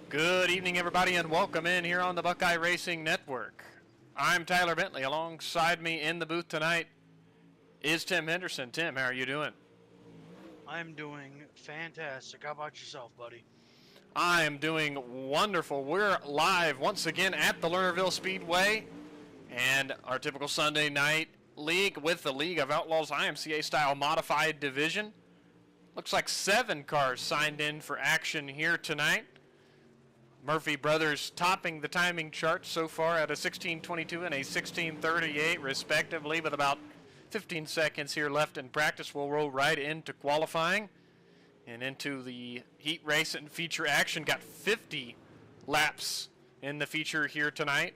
Good evening, everybody, and welcome in here on the Buckeye Racing Network. I'm Tyler Bentley. Alongside me in the booth tonight is Tim Henderson. Tim, how are you doing? I'm doing fantastic. How about yourself, buddy? I'm doing wonderful. We're live once again at the Lernerville Speedway and our typical Sunday night league with the League of Outlaws IMCA style modified division. Looks like 7 cars signed in for action here tonight. Murphy brothers topping the timing chart so far at a 16:22 and a 16:38 respectively, with about 15 seconds here left in practice. We'll roll right into qualifying and into the heat race and feature action. Got 50 laps in the feature here tonight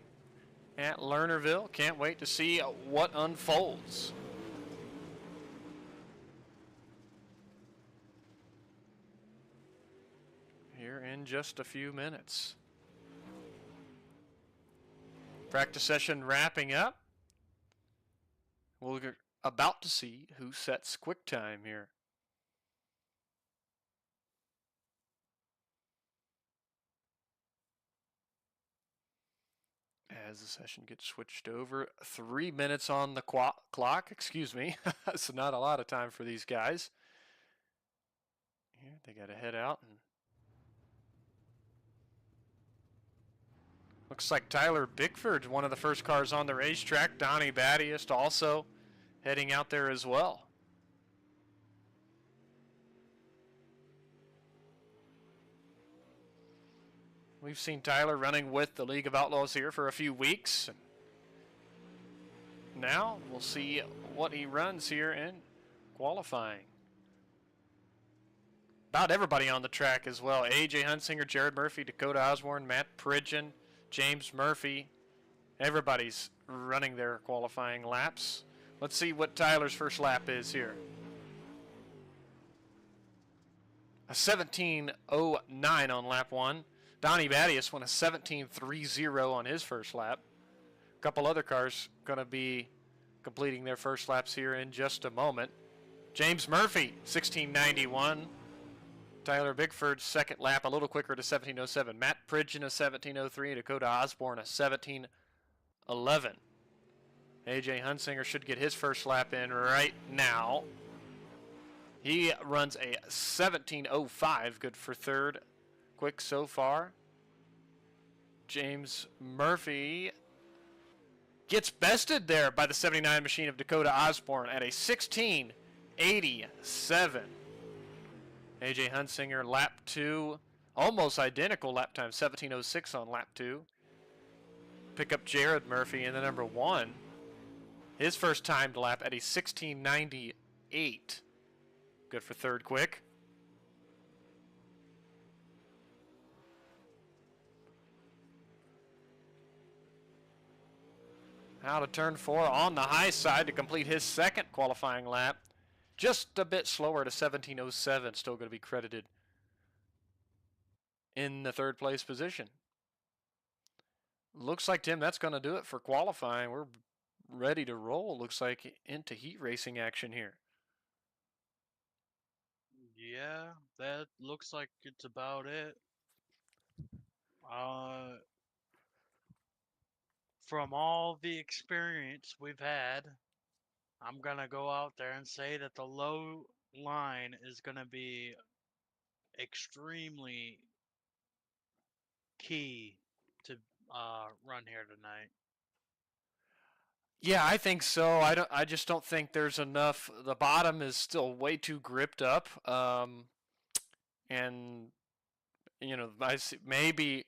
at Lernerville. Can't wait to see what unfolds. Here in just a few minutes. Practice session wrapping up. We're about to see who sets quick time here. As the session gets switched over, 3 minutes on the clock, excuse me. So not a lot of time for these guys. Here, they got to head out and looks like Tyler Bickford's one of the first cars on the racetrack. Donnie Battiest also heading out there as well. We've seen Tyler running with the League of Outlaws here for a few weeks. Now we'll see what he runs here in qualifying. About everybody on the track as well. AJ Hunsinger, Jared Murphy, Dakota Osborne, Matt Pridgeon, James Murphy. Everybody's running their qualifying laps. Let's see what Tyler's first lap is here. A 17:09 on lap 1. Donnie Battiest won a 17:30 on his first lap. A couple other cars going to be completing their first laps here in just a moment. James Murphy, 16:91. Tyler Bickford's second lap a little quicker to 17:07. Matt Pridgeon a 17:03. Dakota Osborne a 17:11. AJ Hunsinger should get his first lap in right now. He runs a 17:05, good for third. Quick so far. James Murphy gets bested there by the 79 machine of Dakota Osborne at a 16:87. AJ Hunsinger, lap 2, almost identical lap time, 17:06 on lap 2. Pick up Jared Murphy in the number 1. His first timed lap at a 16:98. Good for third quick. Out of turn 4 on the high side to complete his second qualifying lap. Just a bit slower to 17:07, still going to be credited in the third place position. Looks like, Tim, that's going to do it for qualifying. We're ready to roll, looks like, into heat racing action here. Yeah, that looks like it's about it. From all the experience we've had, I'm going to go out there and say that the LoO line is going to be extremely key to run here tonight. Yeah, I think so. I just don't think there's enough. The bottom is still way too gripped up. And you know, maybe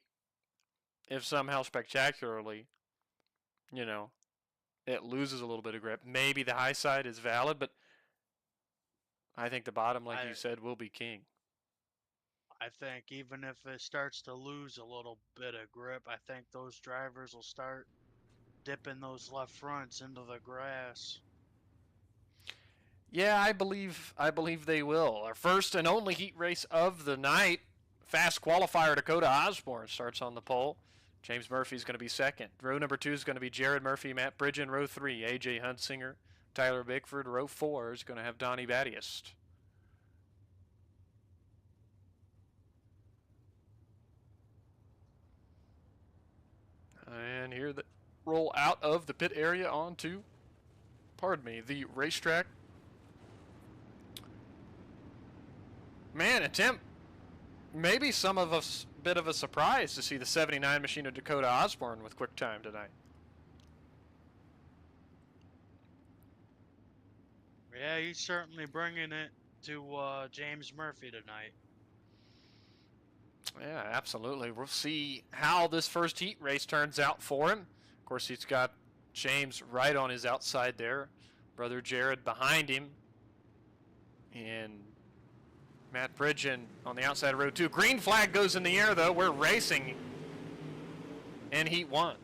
if somehow spectacularly, you know, it loses a little bit of grip, maybe the high side is valid, but I think the bottom, like you said, will be king. I think even if it starts to lose a little bit of grip, I think those drivers will start dipping those left fronts into the grass. Yeah, I believe they will. Our first and only heat race of the night. Fast qualifier Dakota Osborne starts on the pole. James Murphy's going to be second. Row number 2 is going to be Jared Murphy, Matt Pridgeon. Row 3, AJ Hunsinger, Tyler Bickford. Row 4 is going to have Donnie Battiest. roll out of the pit area onto, pardon me, the racetrack. Man, and Tim, maybe some of us bit of a surprise to see the 79 machine of Dakota Osborne with quick time tonight. Yeah, he's certainly bringing it to James Murphy tonight. Yeah, absolutely. We'll see how this first heat race turns out for him. Of course, he's got James right on his outside there, brother Jared behind him, and Matt Pridgeon on the outside of row 2. Green flag goes in the air, though. We're racing in heat 1.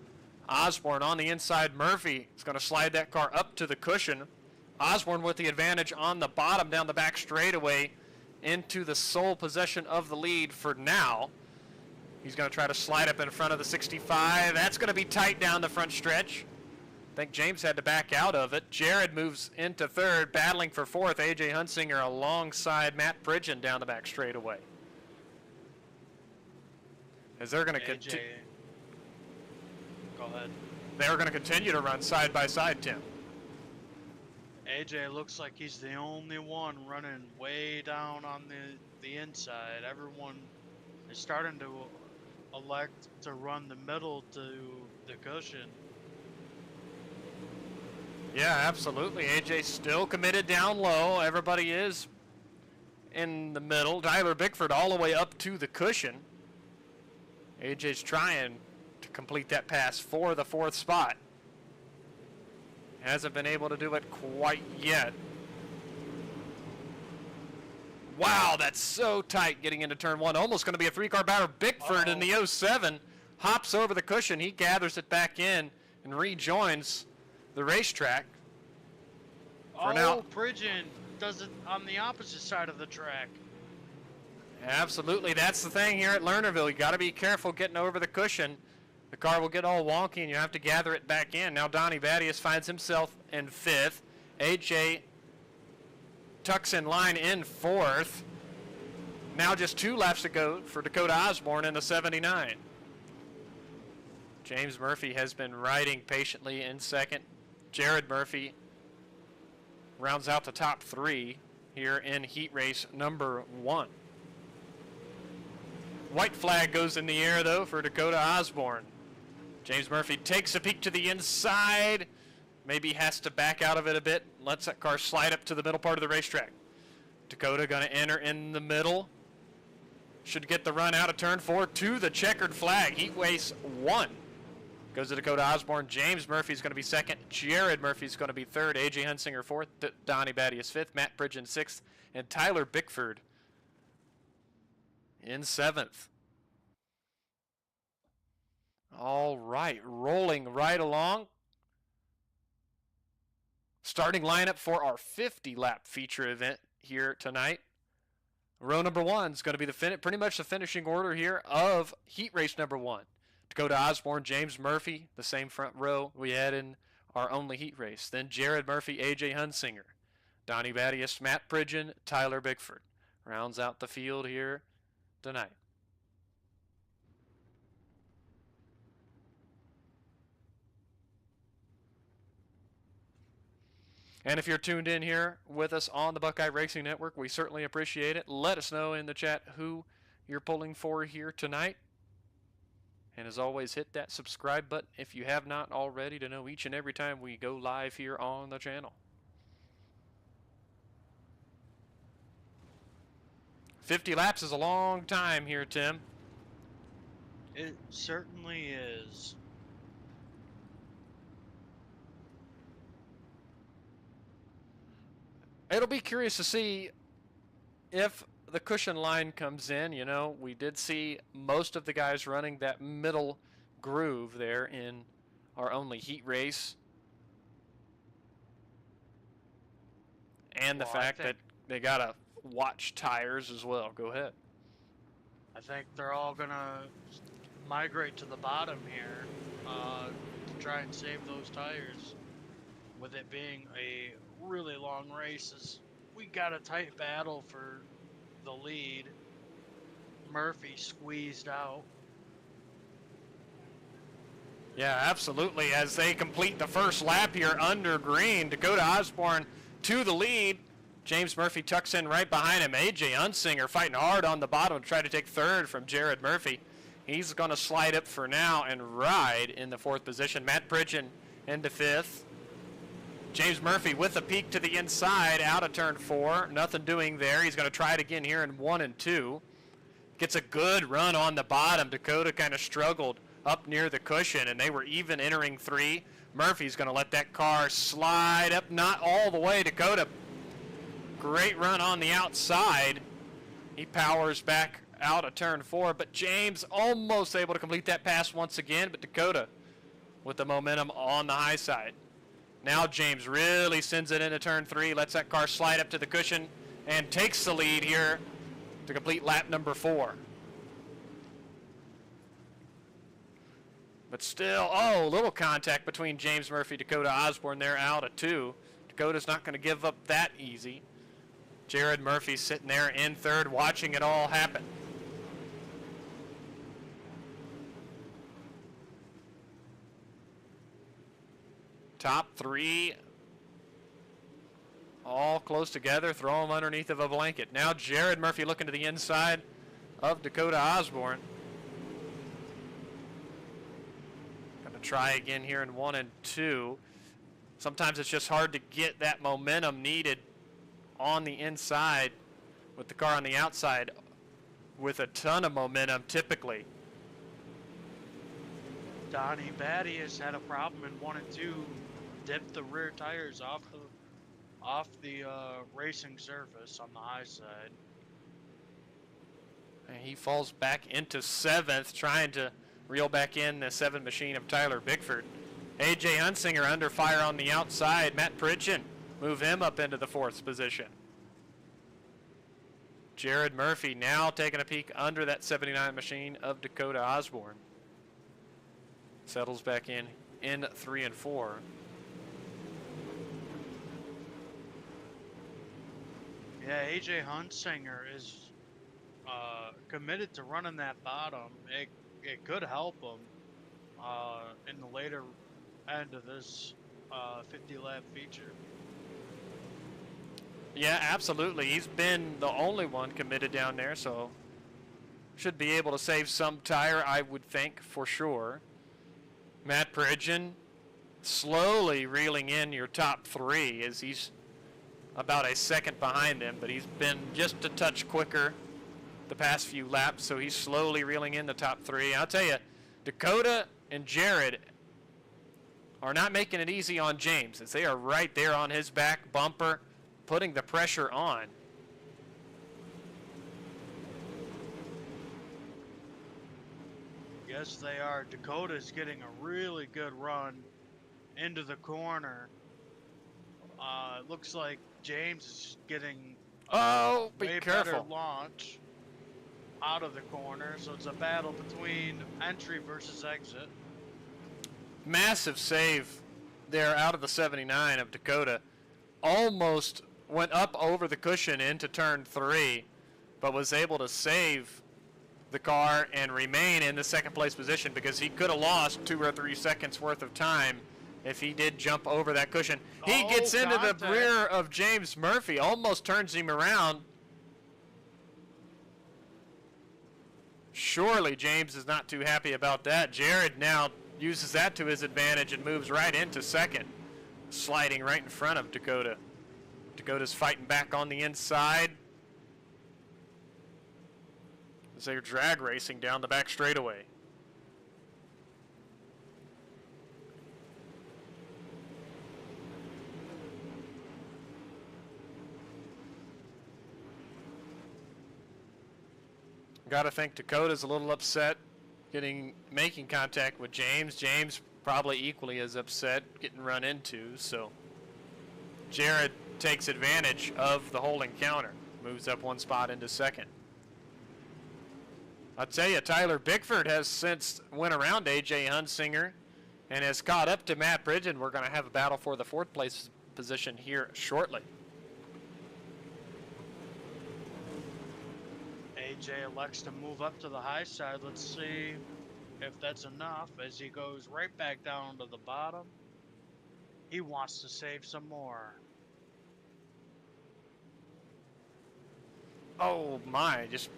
Osborne on the inside. Murphy is going to slide that car up to the cushion. Osborne with the advantage on the bottom down the back straightaway into the sole possession of the lead for now. He's going to try to slide up in front of the 65. That's going to be tight down the front stretch. I think James had to back out of it. Jared moves into third, battling for fourth. AJ Hunsinger alongside Matt Pridgeon down the back straightaway. As they're going to continue. Go ahead. They're going to continue to run side by side, Tim. AJ looks like he's the only one running way down on the inside. Everyone is starting to elect to run the middle to the cushion. Yeah, absolutely. AJ's still committed down low. Everybody is in the middle. Tyler Bickford all the way up to the cushion. AJ's trying to complete that pass for the fourth spot. Hasn't been able to do it quite yet. Wow, that's so tight getting into turn 1. Almost going to be a three-car battle. Bickford in the 07 hops over the cushion. He gathers it back in and rejoins the racetrack. For now, Pridgeon does it on the opposite side of the track. Absolutely, that's the thing here at Lernerville. You got to be careful getting over the cushion. The car will get all wonky and you have to gather it back in. Now Donnie Battius finds himself in 5th. AJ tucks in line in 4th. Now just 2 laps to go for Dakota Osborne in the 79. James Murphy has been riding patiently in 2nd. Jared Murphy rounds out the top 3 here in heat race number 1. White flag goes in the air, though, for Dakota Osborne. James Murphy takes a peek to the inside. Maybe has to back out of it a bit. Lets that car slide up to the middle part of the racetrack. Dakota going to enter in the middle. Should get the run out of turn 4 to the checkered flag. Heat race 1 goes to Dakota Osborne. James Murphy's going to be 2nd. Jared Murphy's going to be 3rd. AJ Hunsinger 4th. Donnie Battius 5th. Matt Pridgeon 6th. And Tyler Bickford in 7th. All right, rolling right along. Starting lineup for our 50-lap feature event here tonight. Row number 1 is going to be pretty much the finishing order here of heat race number 1. Dakota Osborne, James Murphy, the same front row we had in our only heat race. Then Jared Murphy, AJ Hunsinger, Donnie Battius, Matt Pridgeon, Tyler Bickford. Rounds out the field here tonight. And if you're tuned in here with us on the Buckeye Racing Network, we certainly appreciate it. Let us know in the chat who you're pulling for here tonight. And as always, hit that subscribe button if you have not already to know each and every time we go live here on the channel. 50 laps is a long time here, Tim. It certainly is. It'll be curious to see if the cushion line comes in. You know, we did see most of the guys running that middle groove there in our only heat race. And the fact that they got to watch tires as well. Go ahead. I think they're all going to migrate to the bottom here to try and save those tires. With it being a really long race, we got a tight battle for the lead. Murphy squeezed out. Yeah, absolutely. As they complete the first lap here under green, Dakota Osborne to the lead. James Murphy tucks in right behind him. AJ Hunsinger fighting hard on the bottom to try to take third from Jared Murphy. He's going to slide up for now and ride in the fourth position. Matt Pridgeon into fifth. James Murphy with a peek to the inside out of turn 4. Nothing doing there. He's going to try it again here in 1 and 2. Gets a good run on the bottom. Dakota kind of struggled up near the cushion, and they were even entering 3. Murphy's going to let that car slide up, not all the way. Dakota, great run on the outside. He powers back out of turn 4, but James almost able to complete that pass once again, but Dakota with the momentum on the high side. Now James really sends it into turn 3, lets that car slide up to the cushion, and takes the lead here to complete lap number 4. But still, oh, little contact between James Murphy, Dakota Osborne there out of 2. Dakota's not going to give up that easy. Jared Murphy sitting there in third, watching it all happen. Top 3 all close together, throw them underneath of a blanket. Now Jared Murphy looking to the inside of Dakota Osborne. Gonna try again here in 1 and 2. Sometimes it's just hard to get that momentum needed on the inside with the car on the outside with a ton of momentum typically. Donnie Batty has had a problem in 1 and 2. Dipped the rear tires off the racing surface on the high side. And he falls back into 7th, trying to reel back in the 7 machine of Tyler Bickford. AJ Hunsinger under fire on the outside. Matt Pridgeon move him up into the 4th position. Jared Murphy now taking a peek under that 79 machine of Dakota Osborne. Settles back in 3 and 4. Yeah, AJ Hunsinger is committed to running that bottom. It could help him in the later end of this 50-lap feature. Yeah, absolutely. He's been the only one committed down there, so should be able to save some tire, I would think, for sure. Matt Pridgeon slowly reeling in your top 3 as he's about a second behind them, but he's been just a touch quicker the past few laps, so he's slowly reeling in the top 3. I'll tell you, Dakota and Jared are not making it easy on James as they are right there on his back bumper, putting the pressure on. Yes, they are. Dakota's getting a really good run into the corner. It looks like James is getting be better careful. launch out of the corner, so it's a battle between entry versus exit. Massive save there out of the 79 of Dakota. Almost went up over the cushion into turn 3, but was able to save the car and remain in the 2nd place position because he could have lost 2 or 3 seconds worth of time if he did jump over that cushion. He gets into the rear of James Murphy, almost turns him around. Surely James is not too happy about that. Jared now uses that to his advantage and moves right into 2nd, sliding right in front of Dakota. Dakota's fighting back on the inside as they're drag racing down the back straightaway. Got to think Dakota's a little upset making contact with James. James probably equally as upset getting run into, so Jared takes advantage of the whole encounter, moves up 1 spot into 2nd. I'll tell you, Tyler Bickford has since went around AJ Hunsinger and has caught up to Matt Pridgeon. We're going to have a battle for the 4th place position here shortly. AJ elects to move up to the high side. Let's see if that's enough, as he goes right back down to the bottom. He wants to save some more. Oh my, just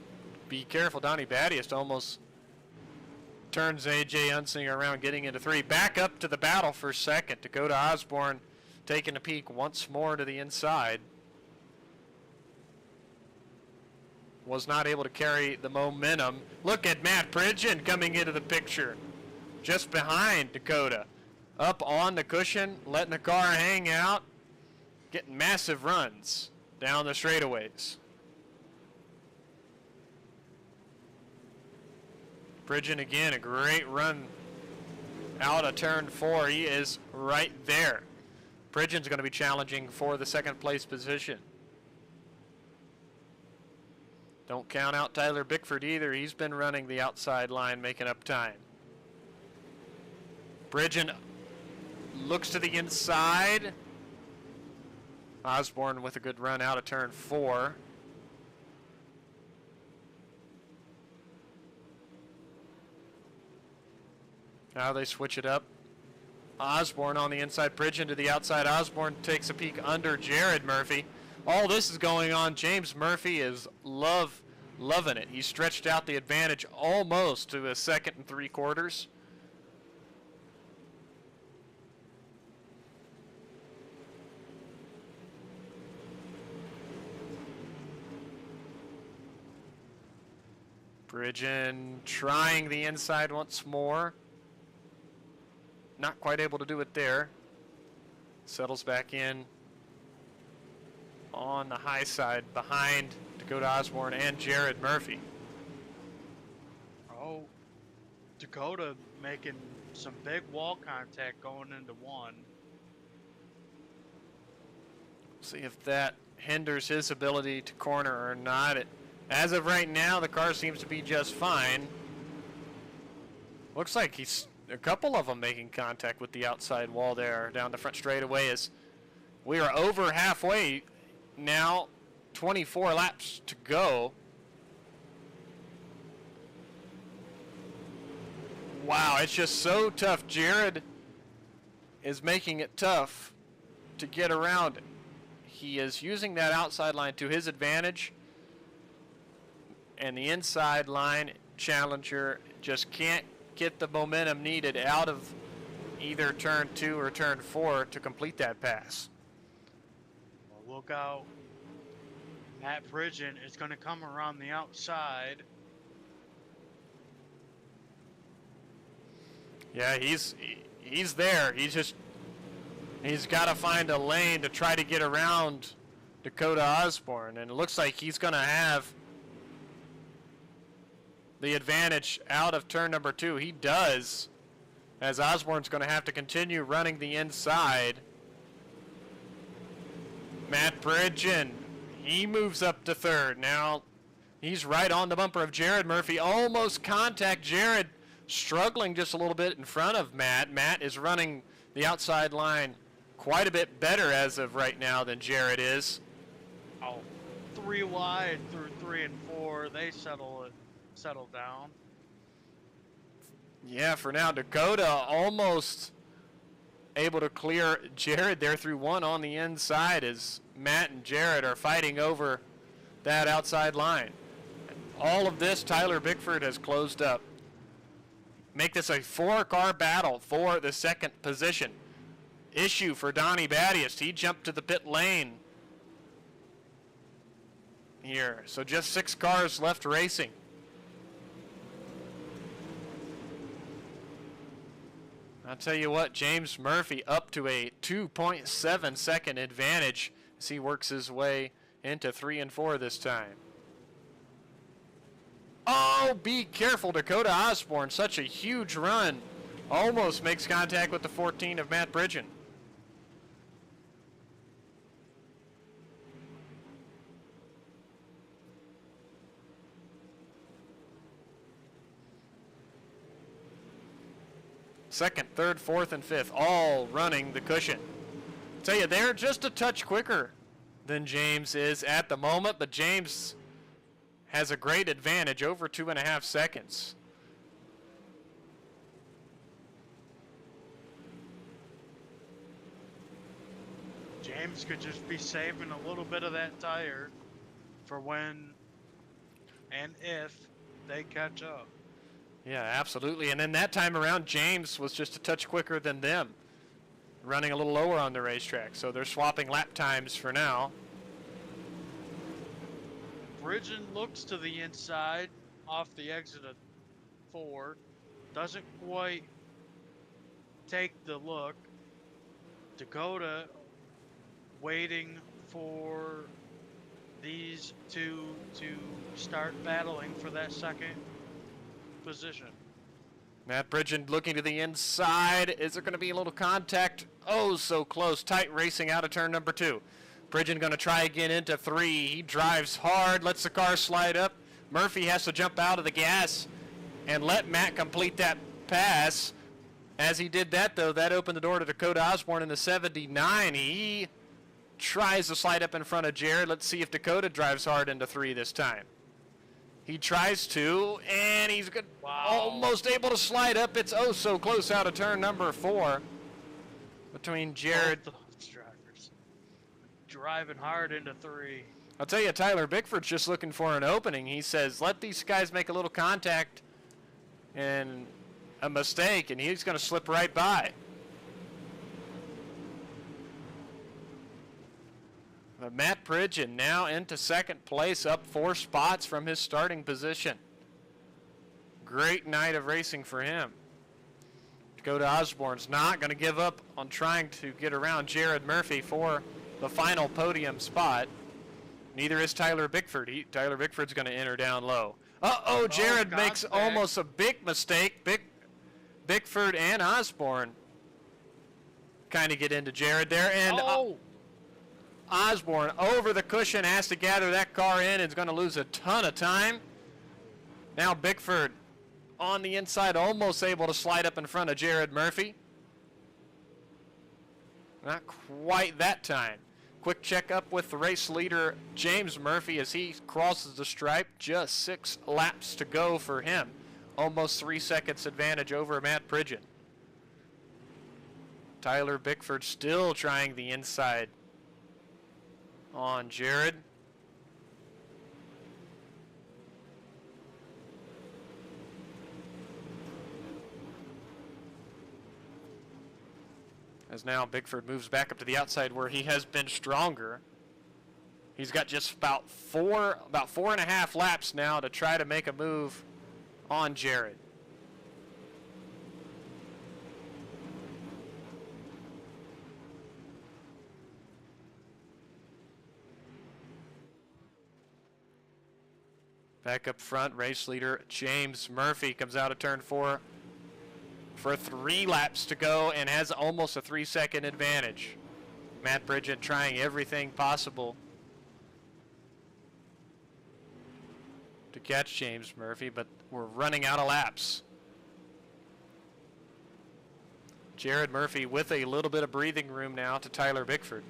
be careful. Donnie Battiest almost turns AJ Unsinger around, getting into 3. Back up to the battle for second. Dakota Osborne taking a peek once more to the inside. Was not able to carry the momentum. Look at Matt Pridgeon coming into the picture. Just behind Dakota. Up on the cushion, letting the car hang out. Getting massive runs down the straightaways. Pridgeon again, a great run out of turn 4. He is right there. Pridgeon's going to be challenging for the second place position. Don't count out Tyler Bickford either. He's been running the outside line, making up time. Pridgeon looks to the inside. Osborne with a good run out of turn 4. Now they switch it up. Osborne on the inside, Pridgeon to the outside. Osborne takes a peek under Jared Murphy. All this is going on. James Murphy is loving it. He stretched out the advantage almost to a 2 3/4. Pridgeon trying the inside once more. Not quite able to do it there. Settles back in on the high side behind Dakota Osborne and Jared Murphy. Oh, Dakota making some big wall contact going into 1. See if that hinders his ability to corner or not. As of right now, the car seems to be just fine. Looks like he's a couple of them making contact with the outside wall there down the front straightaway. As we are over halfway now, 24 laps to go. Wow, it's just so tough. Jared is making it tough to get around it. He is using that outside line to his advantage, and the inside line challenger just can't get the momentum needed out of either turn 2 or turn 4 to complete that pass. Well, look out. Matt Pridgeon is going to come around the outside. Yeah, he's there. He's got to find a lane to try to get around Dakota Osborne, and it looks like he's going to have the advantage out of turn number 2. He does, as Osborne's going to have to continue running the inside. Matt Pridgeon, he moves up to 3rd. Now he's right on the bumper of Jared Murphy. Almost contact. Jared struggling just a little bit in front of Matt. Matt is running the outside line quite a bit better as of right now than Jared is. Oh, 3 wide through 3 and 4. They settle down. Yeah, for now, Dakota almost able to clear Jared there through 1 on the inside as Matt and Jared are fighting over that outside line. All of this, Tyler Bickford has closed up. Make this a 4-car battle for the 2nd position. Issue for Donnie Battiest. He jumped to the pit lane here. So just 6 cars left racing. I'll tell you what, James Murphy up to a 2.7 second advantage as he works his way into 3 and 4 this time. Oh, be careful, Dakota Osborne. Such a huge run. Almost makes contact with the 14 of Matt Pridgeon. Second, third, fourth, and fifth, all running the cushion. Tell you, they're just a touch quicker than James is at the moment, but James has a great advantage, over 2.5 seconds. James could just be saving a little bit of that tire for when and if they catch up. Yeah, absolutely. And then that time around, James was just a touch quicker than them, running a little lower on the racetrack. So they're swapping lap times for now. Bridgen looks to the inside off the exit of 4. Doesn't quite take the look. Dakota waiting for these two to start battling for that second position. Matt Bridgen looking to the inside. Is there going to be a little contact? Oh, so close. Tight racing out of turn number 2. Bridgen going to try again into 3. He drives hard, lets the car slide up. Murphy has to jump out of the gas and let Matt complete that pass. As he did that, though, that opened the door to Dakota Osborne in the 79. He tries to slide up in front of Jared. Let's see if Dakota drives hard into 3 this time. He tries to, and he's good. Wow. Almost able to slide up. It's oh so close out of turn number 4 between Jared. Both those drivers driving hard into 3. I'll tell you, Tyler Bickford's just looking for an opening. He says, let these guys make a little contact and a mistake, and he's going to slip right by. But Matt Bridgen now into second place, up 4 spots from his starting position. Great night of racing for him. Dakota Osborne's not going to give up on trying to get around Jared Murphy for the final podium spot. Neither is Tyler Bickford. Tyler Bickford's going to enter down low. Uh-oh, Jared makes almost a big mistake. Bickford and Osborne kind of get into Jared there. And Osborne over the cushion, has to gather that car in, and is going to lose a ton of time. Now Bickford on the inside, almost able to slide up in front of Jared Murphy. Not quite that time. Quick checkup with the race leader, James Murphy, as he crosses the stripe. Just 6 laps to go for him. Almost 3 seconds advantage over Matt Bridgen. Tyler Bickford still trying the inside on Jared. As now Bickford moves back up to the outside where he has been stronger. He's got just about 4.5 laps now to try to make a move on Jared. Back up front, race leader James Murphy comes out of turn 4 for 3 laps to go and has almost a 3-second advantage. Matt Bridgen trying everything possible to catch James Murphy, but we're running out of laps. Jared Murphy with a little bit of breathing room now to Tyler Bickford.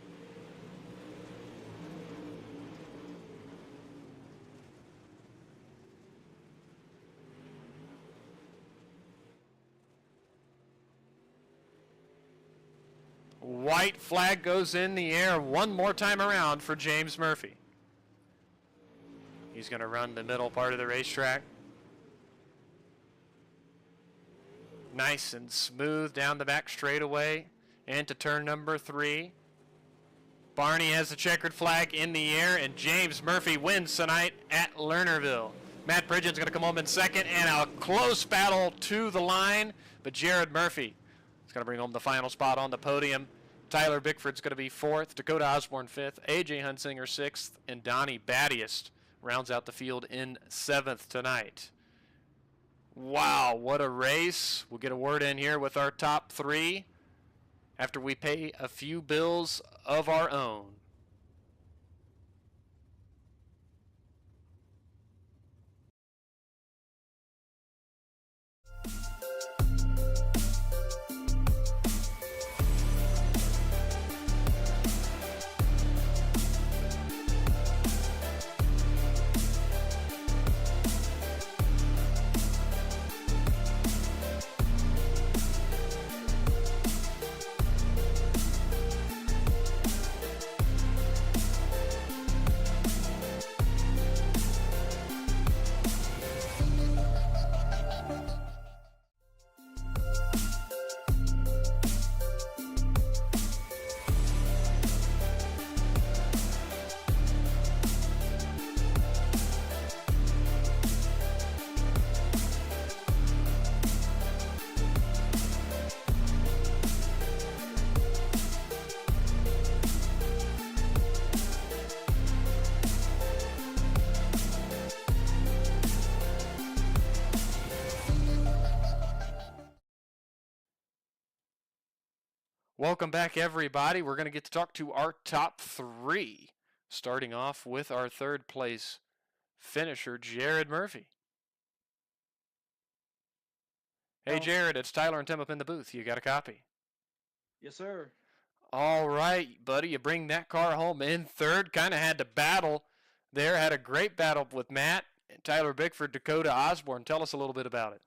White flag goes in the air one more time around for James Murphy. He's going to run the middle part of the racetrack. Nice and smooth down the back straightaway into turn number 3. Barney has the checkered flag in the air, and James Murphy wins tonight at Lernerville. Matt Bridgen's going to come home in second, and a close battle to the line, but Jared Murphy is going to bring home the final spot on the podium. Tyler Bickford's going to be 4th, Dakota Osborne 5th, AJ Hunsinger 6th, and Donnie Battiest rounds out the field in 7th tonight. Wow, what a race. We'll get a word in here with our top 3 after we pay a few bills of our own. Welcome back, everybody. We're going to get to talk to our top three, starting off with our third place finisher, Jared Murphy. Hey, Jared, it's Tyler and Tim up in the booth. You got a copy? Yes, sir. All right, buddy. You bring that car home in third. Kind of had to battle there. Had a great battle with Matt, Tyler Bickford, Dakota Osborne. Tell us a little bit about it.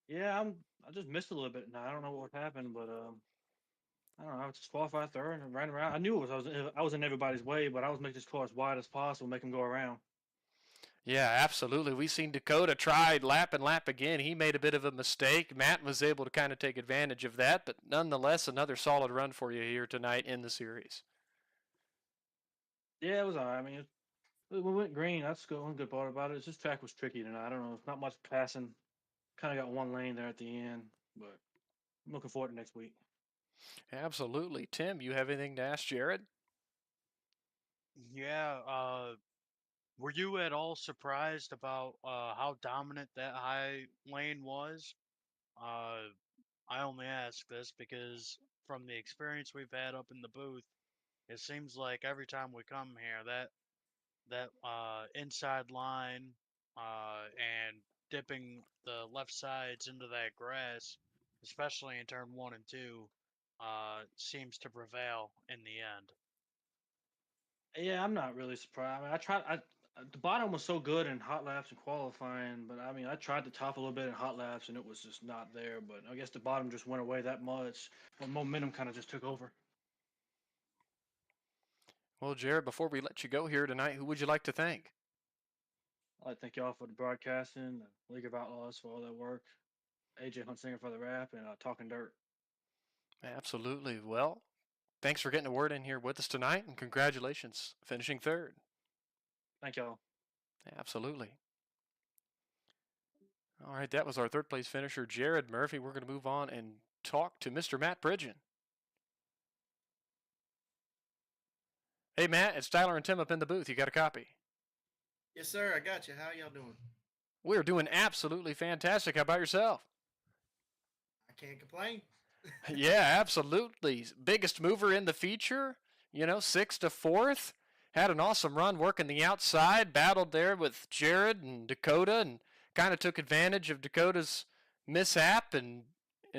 Yeah, I just missed a little bit now. I don't know what happened, but I don't know. I just qualified third and ran around. I knew I was in everybody's way, but I was making this car as wide as possible, make them go around. Yeah, absolutely. We seen Dakota tried lap and lap again. He made a bit of a mistake. Matt was able to kind of take advantage of that, but nonetheless, another solid run for you here tonight in the series. Yeah, it was all right. I mean, we went green. That's good. One good part about it is this track was tricky tonight. I don't know. It's not much passing. Kind of got one lane there at the end, but I'm looking forward to next week. Absolutely. Tim, you have anything to ask Jared? Yeah, were you at all surprised about how dominant that high lane was? Uh, I only ask this because from the experience we've had up in the booth, it seems like every time we come here, that inside line and dipping the left sides into that grass, especially in turn one and two, seems to prevail in the end. Yeah, I'm not really surprised. I mean, the bottom was so good in hot laps and qualifying, but I mean, I tried the top a little bit in hot laps and it was just not there. But I guess the bottom just went away that much. But momentum kind of just took over. Well, Jared, before we let you go here tonight, who would you like to thank? I'd like to thank y'all for the broadcasting, the League of Outlaws for all that work, AJ Huntsinger for the rap, and Talking Dirt. Absolutely. Well, thanks for getting a word in here with us tonight, and congratulations finishing third. Thank y'all. Absolutely. All right, that was our third place finisher, Jared Murphy. We're going to move on and talk to Mr. Matt Bridgen. Hey, Matt, it's Tyler and Tim up in the booth. You got a copy? Yes, sir. I got you. How y'all doing? We're doing absolutely fantastic. How about yourself? I can't complain. Yeah, absolutely. Biggest mover in the feature, 6th to 4th. Had an awesome run working the outside, battled there with Jared and Dakota, and kind of took advantage of Dakota's mishap and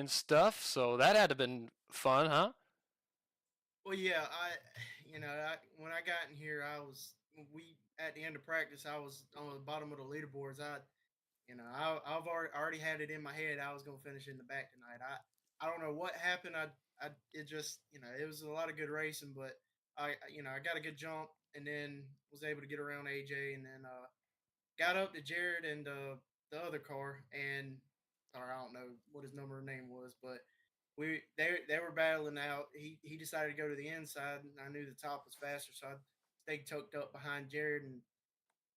stuff. So that had to have been fun, huh? Well, yeah, when I got in here, we at the end of practice, I was on the bottom of the leaderboards. I've already had it in my head I was gonna finish in the back tonight. I don't know what happened. It just it was a lot of good racing, but I got a good jump and then was able to get around AJ and then got up to Jared and the other car and or I don't know what his name was, but they were battling out. He decided to go to the inside, and I knew the top was faster, so I stayed tucked up behind Jared, and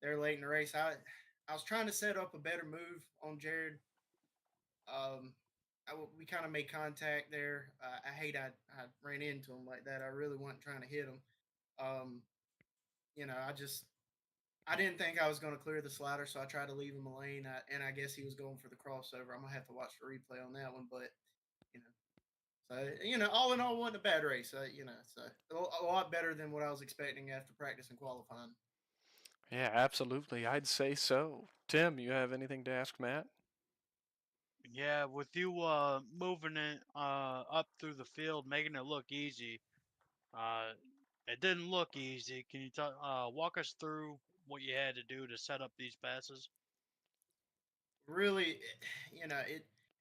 they're late in the race. I was trying to set up a better move on Jared. Um, we kind of made contact there. I hate I ran into him like that. I really wasn't trying to hit him. Um, I didn't think I was going to clear the slider, so I tried to leave him a lane, and I guess he was going for the crossover. I'm gonna have to watch the replay on that one, but you know, so all in all, wasn't a bad race. So a lot better than what I was expecting after practice and qualifying. Yeah, absolutely. I'd say so. Tim, you have anything to ask Matt? Yeah, with you moving it up through the field, making it look easy. Uh, it didn't look easy. Can you walk us through what you had to do to set up these passes? Really,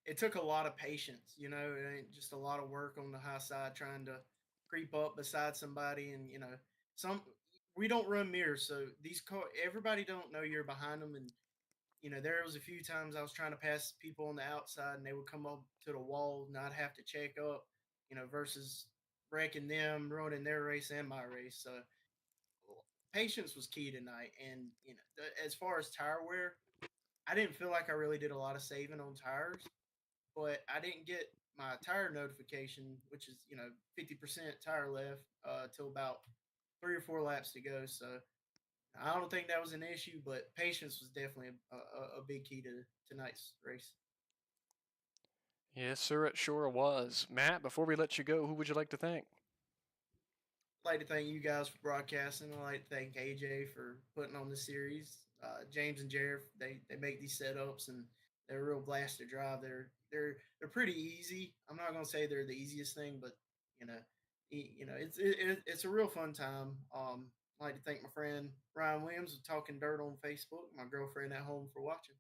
it took a lot of patience. Just a lot of work on the high side, trying to creep up beside somebody, and some we don't run mirrors, so everybody don't know you're behind them, and there was a few times I was trying to pass people on the outside, and they would come up to the wall, and I'd have to check up, versus wrecking them, ruining their race and my race. So patience was key tonight, and as far as tire wear, I didn't feel like I really did a lot of saving on tires, but I didn't get my tire notification, which is 50% tire left, till about 3 or 4 laps to go. So I don't think that was an issue, but patience was definitely a big key to tonight's race. Yes, sir, it sure was. Matt, before we let you go, who would you like to thank? I'd like to thank you guys for broadcasting. I'd like to thank AJ for putting on this series. James and Jared, they make these setups and they're a real blast to drive. They're pretty easy. I'm not gonna say they're the easiest thing, but you know, it's a real fun time. I'd like to thank my friend Ryan Williams of Talking Dirt on Facebook, my girlfriend at home for watching.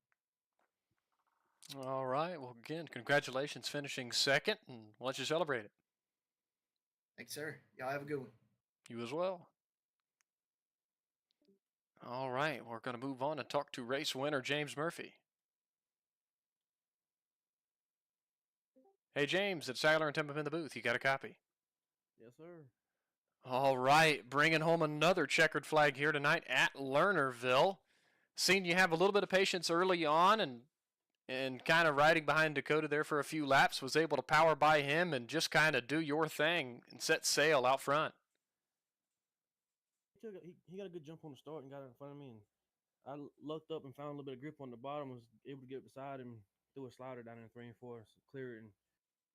All right. Well, again, congratulations finishing second, and why don't you celebrate it? Thanks, sir. Y'all have a good one. You as well. All right. We're going to move on and talk to race winner James Murphy. Hey, James, it's Tyler and Tim up in the booth. You got a copy? Yes, sir. All right. Bringing home another checkered flag here tonight at Lernerville. Seen you have a little bit of patience early on and kind of riding behind Dakota there for a few laps, was able to power by him and just kind of do your thing and set sail out front. He got a good jump on the start and got in front of me, and I lucked up and found a little bit of grip on the bottom, was able to get beside him, threw a slider down in 3 and 4, so clear it, and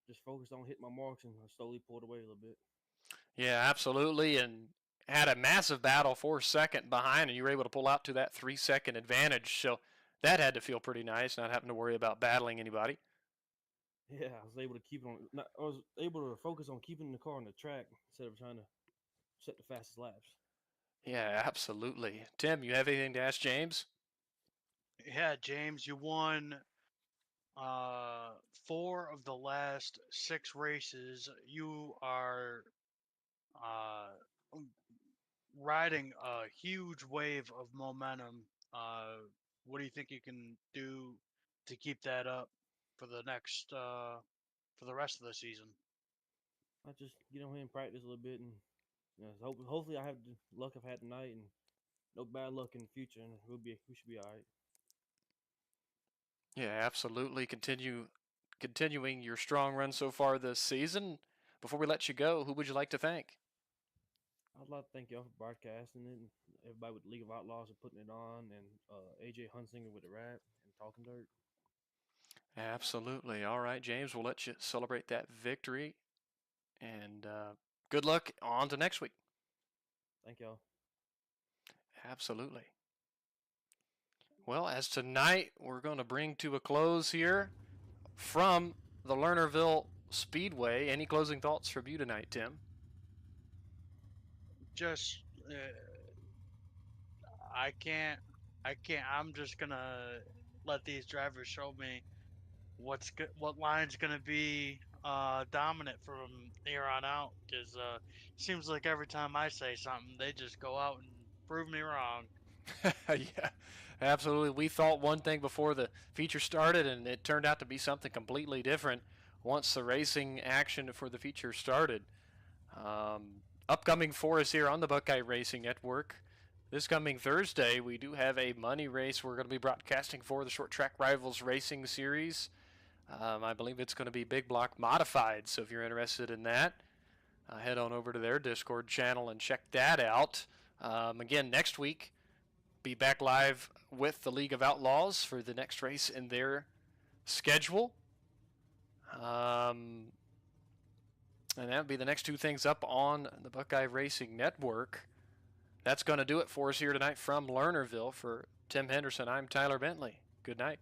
just focused on hitting my marks, and I slowly pulled away a little bit. Yeah, absolutely, and had a massive battle for second behind, and you were able to pull out to that 3-second advantage, so that had to feel pretty nice, not having to worry about battling anybody. Yeah, I was able to keep it on. I was able to focus on keeping the car on the track instead of trying to set the fastest laps. Yeah, absolutely. Tim, you have anything to ask James? Yeah, James, you won 4 of the last 6 races. You are riding a huge wave of momentum. What do you think you can do to keep that up for the next for the rest of the season? I just get on here and practice a little bit, and hopefully I have the luck I've had tonight, and no bad luck in the future, and we should be all right. Yeah, absolutely. Continuing your strong run so far this season. Before we let you go, who would you like to thank? I'd like to thank y'all for broadcasting it, and everybody with the League of Outlaws for putting it on, and AJ Hunsinger with the rap and Talking Dirt. Absolutely. All right, James, we'll let you celebrate that victory. And good luck on to next week. Thank y'all. Absolutely. Well, as tonight we're going to bring to a close here from the Lernerville Speedway. Any closing thoughts from you tonight, Tim? Just I can't. I'm just gonna let these drivers show me what line's gonna be dominant from here on out. Because seems like every time I say something, they just go out and prove me wrong. Yeah, absolutely. We thought one thing before the feature started, and it turned out to be something completely different once the racing action for the feature started. Upcoming for us here on the Buckeye Racing Network. This coming Thursday, we do have a money race we're going to be broadcasting for the Short Track Rivals Racing Series. I believe it's going to be Big Block Modified, so if you're interested in that, head on over to their Discord channel and check that out. Again, next week, be back live with the League of Outlaws for the next race in their schedule. And that would be the next 2 things up on the Buckeye Racing Network. That's going to do it for us here tonight from Lernerville. For Tim Henderson, I'm Tyler Bentley. Good night.